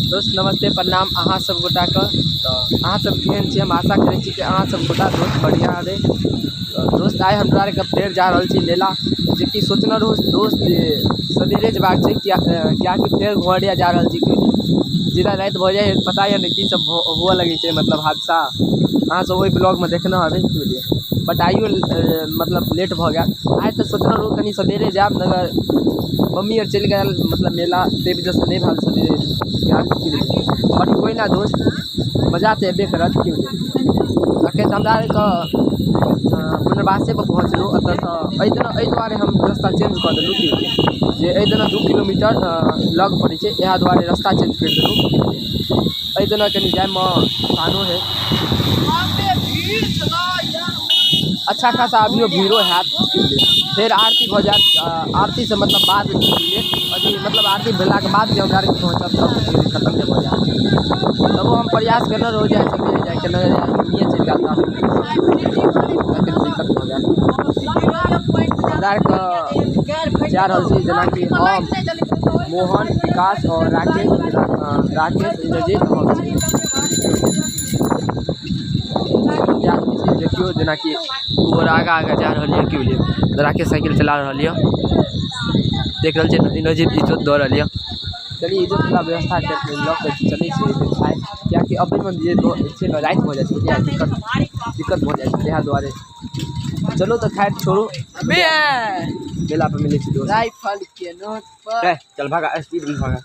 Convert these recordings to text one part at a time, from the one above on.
दोस्त नमस्ते प्रणाम अहाँ सब गोटा के। तो अहाँ सब केहन छी? हम आशा करै छी कि अहाँ सब गोटा दोस्त बढ़िया रहे। तो दोस्त आइ हमरा आरके फेर जा रहल छी मेला, जेकि सोचने रहू दोस्त सबेरे जबाक छै, कियाकि फेर घोड़िया जा रहल छी। जिला रात भऽ जाए पता है नहीं की सब हुआ लगे छै, मतलब हादसा अहाँ सब वही ब्लॉग में देखना है की बुझलिए। बट आइयो मतलब लेट भऽ गया। आइ तऽ सोचने रहू कनी सबेरे जायब, मगर मम्मी और चलि गए मतलब मेला, ताहि वजह से नहीं भेल सबेरे। बट कोई ना दोस्त, मजा तो अयबे करत की बुझलिए। अखन हमरा आरके पुनर्वासे पर पहुँचलहुँ एतऽसँ। एहि दुआरे हम रास्ता चेंज कऽ देलहुँ की बुझलिए, जे एहि दने 2 किलोमीटर लग पड़ै छै, इएह दुआरे रास्ता चेंज करि देलहुँ की बुझलिए। एहि दने कनि जाइमे आसानो है, अच्छा खासा अभियो भीड़ो हैत की बुझलिए। फिर आरती भऽ जायत, आरती से मतलब बाद लेट अभी मतलब आरती भेलाके बाद जे हमरा आरके पहुँचब तब खत्म नहीं भऽ जायत। तब हम प्रयास करना रह जाए सके जाके नजर नहीं चलि गेल तब दिक्कत भऽ जायत। हमरा आरके जा रहल छी, जेनाकि हम मोहन, विकास और राकेश इंद्रजीत हम छी। देखियो जेनाकि और आगा जा रहा है की बुझलिए। राकेश साइकिल चला रहा है, देख रहा है इंद्रजीत इज्जत दऽ रहा है। चलिए इज्जत वाला व्यवस्था लऽ के चलै छै, कियाकि अबैमे जे छै ने राति भऽ जाइ छै, दिक्कत भऽ जाइ छै, इएह दुआरे। चलो तो खैर छोड़ू, मेला पर मिले दोस्त। राइफल के नोट पर चल भागा, स्पीड में भागा।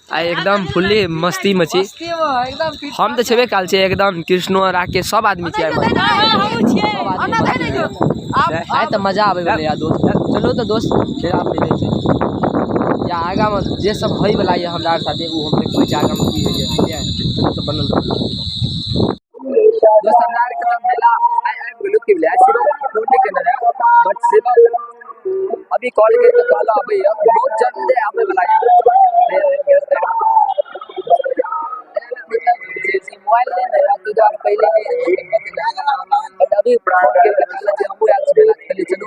आई एकदम फुल्ली मस्ती में छी हम, तो छेबे काल छै एकदम। कृष्णो राकेश सब आदमी छै, आइ तो मजा आबे वाला यार दोस्त। चलो तो दोस्त मेला मिले छै, या आगा में जे सब होय वाला है हमरा साथे उ हम देखबै छै आगा में की होइए, तो बनल दोस्त। हमरा आर के मेला आइ गेलु की बुझलिए, सिर्फ फोन नहीं केने रहे, बट सिर्फ अभी कॉल करके कहला अबै बहुत जल्द आबै वाला है। मोबाइल नहीं रहा तो यार पहले बट अभी फोन करके कहला जे हमहू आयल छी मेला खेले, चलू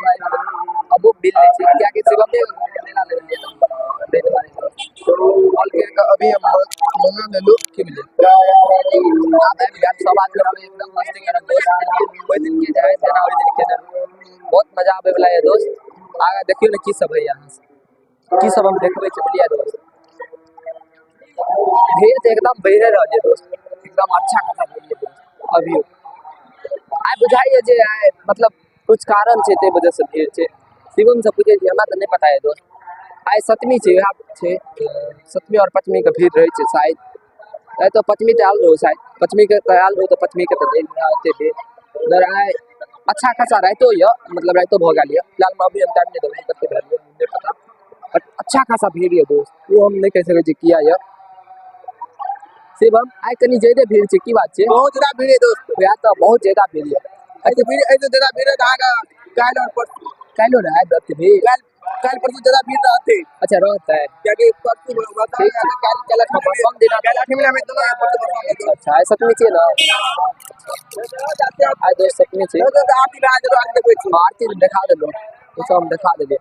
अब बिल ले छै क्या के शिवम ने मेला ले लिया कॉल करके अभी हम मंगा लेलु की बुझलिए। अब यार सब आदमी हम एकदम मस्ती करत दोस्त, कोई दिन के जाए जनवरी दिन के बहुत मजा आबे वाला है दोस्त। आगा देखियो ना की सब है, यहाँ की सब हम देखबै छै बुझलिए दोस्त। भीड़ तो एकदम बढ़े रह दोस्त, एकदम अच्छा खासा भीड़ है अभी। आइ बुझाइए जे आइ मतलब कुछ कारण छै, ते वजह से भीड़ छै। शिवम से पूछे हमरा तो नहीं पता है दोस्त। आइ सप्तमी छै, सप्तमी और पंचमी के भीड़ रहे छै शायद। तो पंचमी तो आयल रहो शायद, पंचमी के आयल रहो तो पंचमी के तो भीड़ अगर आइ अच्छा खासा रहतो ये, मतलब रहतो भ गेल ये। फिलहाल में अभी हम टाइम नहीं देबै कते भेल नहीं पता, बट अच्छा खासा भीड़ है दोस्त, वो हम नहीं कह सकै छी किया ये। शिवम आइ कनी ज्यादा भीड़ छै, की बात छै? बहुत ज्यादा भीड़ है दोस्त, या तो बहुत ज्यादा भीड़ है। ऐसे भीड़ ज्यादा भीड़ है आगा काल और परसों कालो रहा है भीड़, काल परसों ज्यादा भीड़ रहते। अच्छा रहता है क्योंकि परसों बता काल चला परसों दिन काल 8 महीना में दोनों परसों। अच्छा ऐसा तो नहीं ना आज दोस्त सपने से आरती राज आगे देखबै छी, आरती दिखा देलो तो सब दिखा देबे,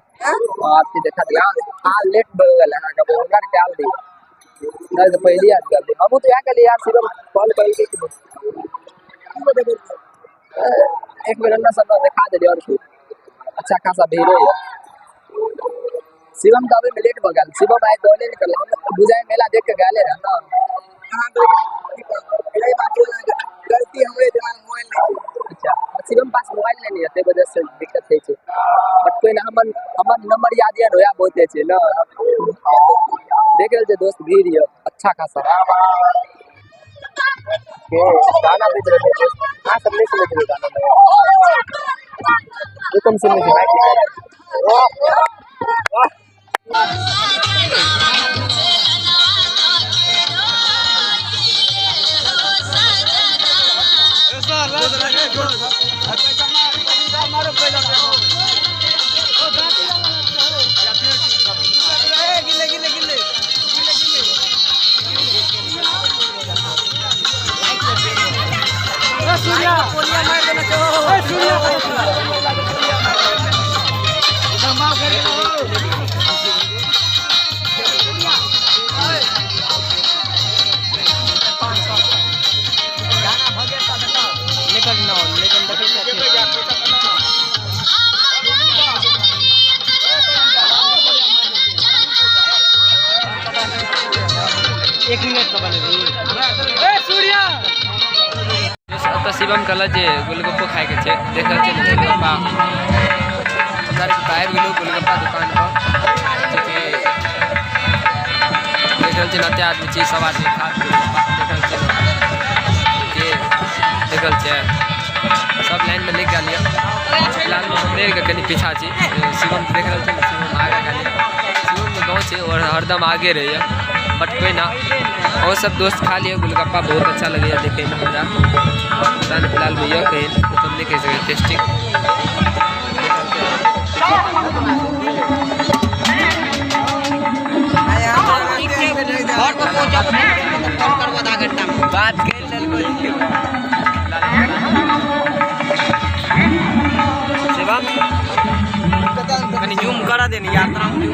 आरती दिखा दिया। हां लेट भ गेल है का बोलर के आल दी ना, तो पहली याद कर दे हम तो यहाँ के लिए यार सिर्फ कॉल करके एक मिनट ना सब दिखा दे और अच्छा खासा भीड़ है। शिवम तो अभी में लेट हो गया, शिवम आए दौड़े निकल हम बुझाए मेला देख के गए रहे ना। गलती हमरे दिमाग मोबाइल नहीं, अच्छा शिवम पास मोबाइल नहीं रहते वजह से दिक्कत है। बट कोई ना हमर नंबर याद है रोया बहुते छै ना, देख रहे दोस्त भीड़ है अच्छा खासा। गाना बज रहे थे हाँ, सब नहीं सुने थे गाना जो तुम सुनने थे सूर्या मार देना 1 मिनट का बने तो शिवम कहल जे गोलगप्पो खाए के छे देखल छे गोलगप्पा हमारे बाहर गेलो गोलगप्पा दुकान पर देखल छे नते आदमी छी सब आदमी खात देखल छे देखल छे सब लाइन में लग गेलिए फिलहाल में हमरे के कनी पीछा छी शिवम देख रहल छे शिवम आगे गेलिए शिवम के गांव छे और हरदम आगे रहिए बट कोई ना और सब दोस्त खा लिए गोलगप्पा बहुत अच्छा लगे देखे में हमरा फिलहाल में यह कहीं तो तुमने कैसे टेस्टिंग बात कनी जूम करा देनी यात्रा में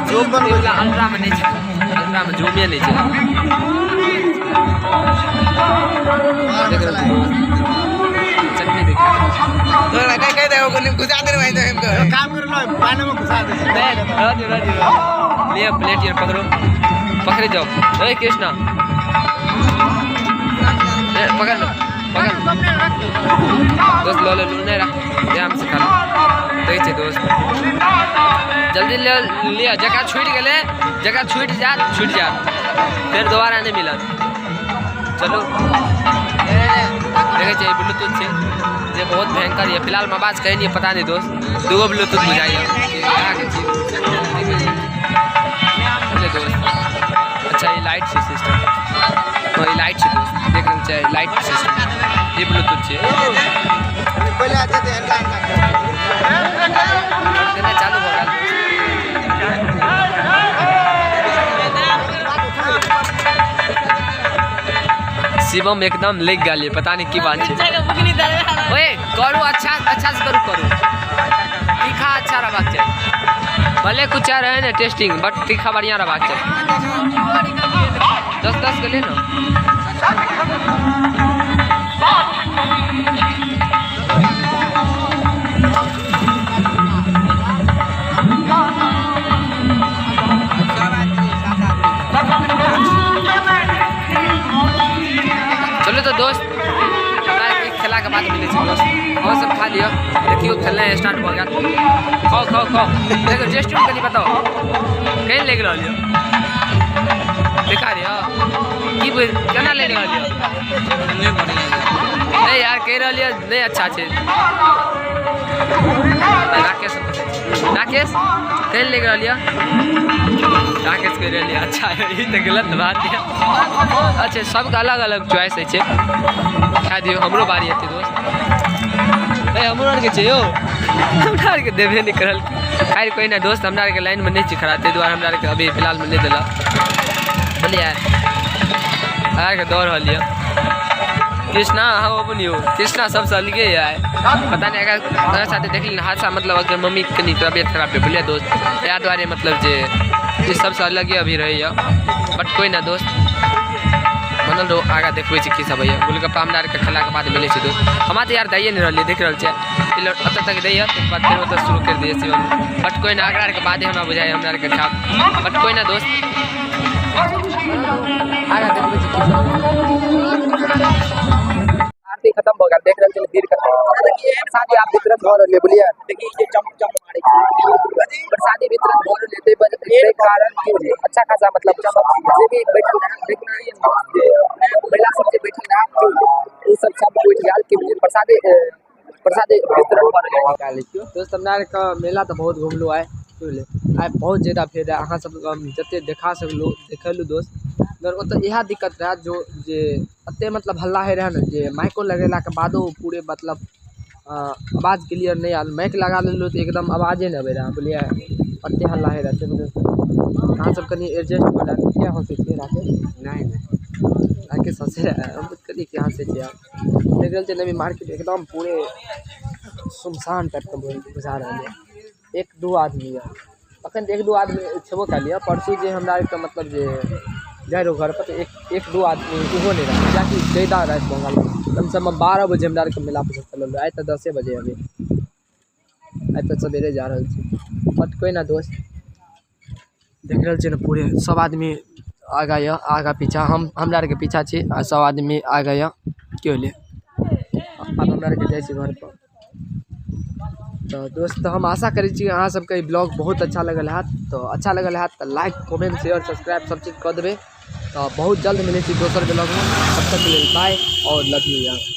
जूम नहीं छे अल्ट्रा में नहीं छे अल्ट्रा में जूम नहीं छे देख रहे हो चटनी देख तोरा कह दे को घुसा दे भाई तो हमको काम कर लो पानी में घुसा दे राजू ले प्लेट यार पकड़े जाओ ओए कृष्णा पकड़ लो दोस्त लो नहीं रहा ध्यान से खा देख छे दोस्त जल्दी ले लिया जगह छूट गए जगह छूट जा फिर दोबारा नहीं मिला चलो देखे चाहिए ब्लूटूथ से ये बहुत भयंकर है फिलहाल में आवाज कहीं नहीं पता नहीं दोस्त दूगो ब्लूटूथ बुझाइए दोस्त अच्छा ये लाइट से सिस्टम ये लाइट से दोस्त देखना चाहिए लाइट सिस्टम ये ब्लूटूथ से चालू हो रहा शिवम एकदम लेग गए पता नहीं की बात है ओए करू अच्छा से करू तीखा अच्छा रहबाक चाहिए भले कुछ रहे ना टेस्टिंग बट तीखा बढ़िया रहबाक चाहिए 10 के ले ना चलो तो दोस्त खेला के बाद मिले दोस्त और सब खा लियो देखियो खेलना स्टार्ट हो गया खाओ देखो टेस्ट के नहीं बताओ कहीं ले गया लियो दिखा रियो की केना ले रहा लियो नहीं यार कह रहा लियो नहीं अच्छा छे राकेश कहीं ले गया लियो राकेश कह रहा लियो अच्छा है ये तो गलत बात है अच्छा सबका अलग अलग चॉइस है खा दियो हमरो बारी है दोस्त हमरो के चाहिए हमरा के देवे नहीं करल खैर कोई ना दोस्त हमरा के लाइन में नहीं खड़ा ते द्वारा हमरा के अभी फिलहाल में नहीं दिला बोलिए यार के दौड़ हलिया कृष्णा हाँ अपनी हो कृष्णा सबसे अलगे है पता नहीं अगर मेरे साथ देख ली हादसा मतलब अगर मम्मी की तबियत खराब है बोलिए दोस्त या द्वारे मतलब जे सबसे अलग ही अभी रही है बट कोई ना दोस्त बनल रहो आगा देखबे की सब है गोलगप्पा हमरा के खेला के बाद मिले दोस्त हमारा तो यार दैए नहीं रही देख रहा है अब तक दैए एक बाद फिर मतलब शुरू कर दिए शिवम बट कोई ना आगरा के बाद हमरा बुझाए हमरा के खा बट कोई ना दोस्त आगा देखबे आरती खत्म हो गया देख रहे हैं धीर खत्म शादी आप वितरण हो रही है बोलिए देखिए ये चमचम मारे प्रसादी वितरण हो लेते बजे कारण क्यों है अच्छा खासा मतलब जे भी बैठल है देखना ये महिला सब जे बैठल है वो सब बैठ गया कि प्रसादी वितरण पर निकाल लियो दोस्त हमरा का मेला तो बहुत घूमलो आए आइ बहुत ज़्यादा फेर अहाँ सब जते देखा सकलू देखलू दोस्त तो यह दिक्कत रहा जो जे अते मतलब हल्ला है रहा ना जे माइको लगेला के बादो पूरे मतलब आवाज़ क्लियर नहीं आल माइक लगा लेलू तो एकदम आवाज़े नहीं आबे रहा बोलिए अते हल्ला है रहते अहाँ सब कनी एडजस्ट कर क्या हो सकते नहीं आके ससे हम कनी के यहाँ से देख रहे थे नवी मार्केट एकदम पूरे सुनसान टाइप का बुझा रहा है एक दो आदमी है अखन एक दो आदमी छेबो कर लिया परसू जे हमरा के मतलब जे जाए रहो घर पर तो एक दो आदमी उहो नहीं रहा जाकि ज़्यादा रात बंगाल कम से कम 12 बजे हमरा के मेला पर चल आए तो 10 बजे अभी आए तो सवेरे जा रहा बट कोई ना दोस्त देख रहे ना पूरे सब आदमी आगा यऽ आगा पीछा हमरा आरके पीछा छी आ सब आदमी आगा यऽ क्यों ले अब हमरा आरके जाइ छी घर पर। तो दोस्त हम आशा करै छी अहाँ सबके ब्लॉग बहुत अच्छा लगल हैत। तो अच्छा लगल हैत तो लाइक कमेंट शेयर सब्सक्राइब सब चीज़ कर देबै। तो बहुत जल्द मिले दोसर ब्लॉग में, तब तक के लिए बाय और लव यू यार।